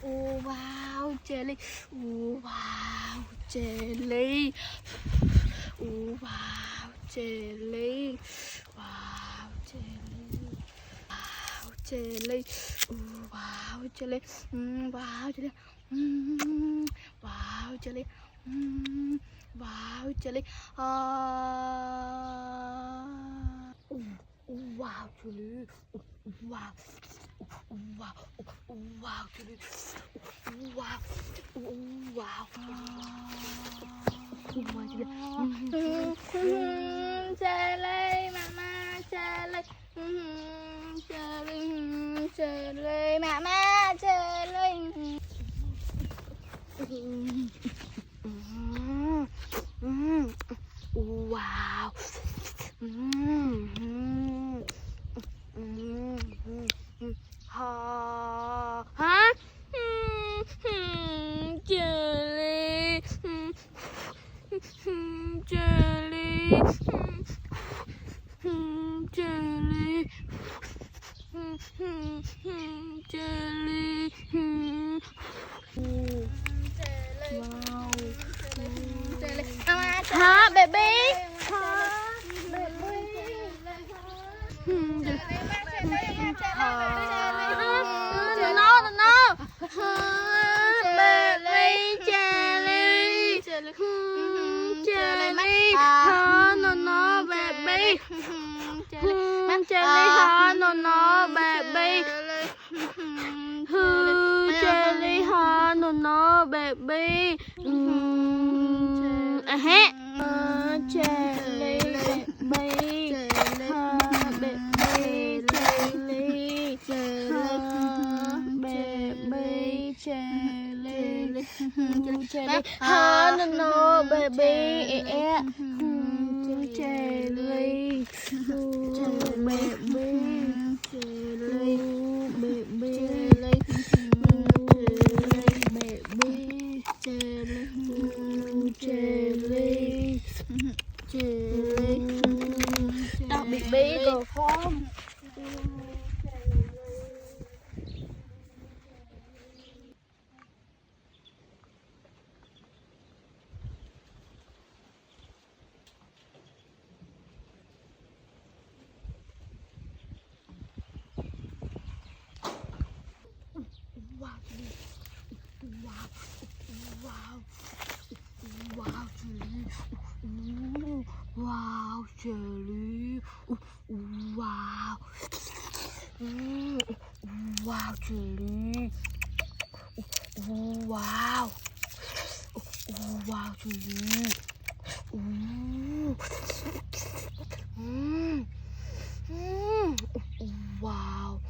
Wow, jelly. Wow, jelly. Wow, jelly. Wow, jelly. Wow, jelly. Wow, jelly. Wow, jelly. Wow, jelly. Wow, jelly. Wow, jelly. Wow. Wow. Wow, jelly. Wow. Wow. Jelly, mama, jelly. Jelly, mama, jelly. Wow. Hả? Jelly. Jelly. Jelly. Jelly. Wow. Jelly. Hả, baby? Hả, baby? No, baby, jelly, jelly, no, baby, jelly, no, baby, jelly, no, baby, jelly, jelly, no, baby, jelly, đặc biệt bí đồ không. Wow, wow, wow, wow, jelly. Wow, jelly. Wow. Wow, jelly. Wow. Wow, jelly. Wow.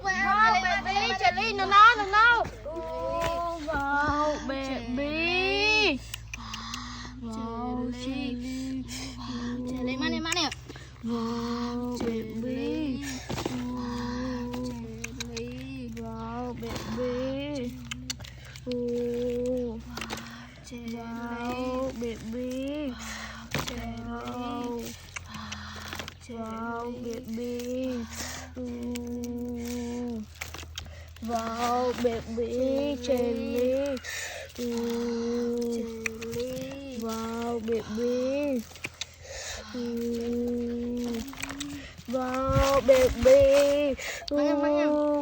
Wow, baby, jelly, no. Wow, baby. Wow, jelly. Jelly, mana? Wow, baby. Wow, jelly. Wow, baby. Wow, baby. Wow, baby. Wow, baby, jelly. Wow, baby. Wow, baby.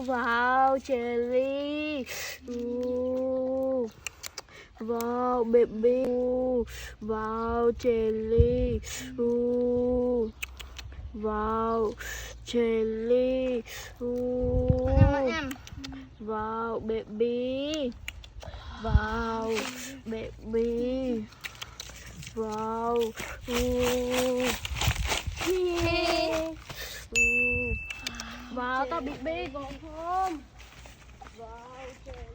Wow, jelly. Wow, baby. Wow, jelly. Wow, jelly. Wow, baby. Wow, baby. Wow. Wow, tao bị bê còn không? Wow, jelly.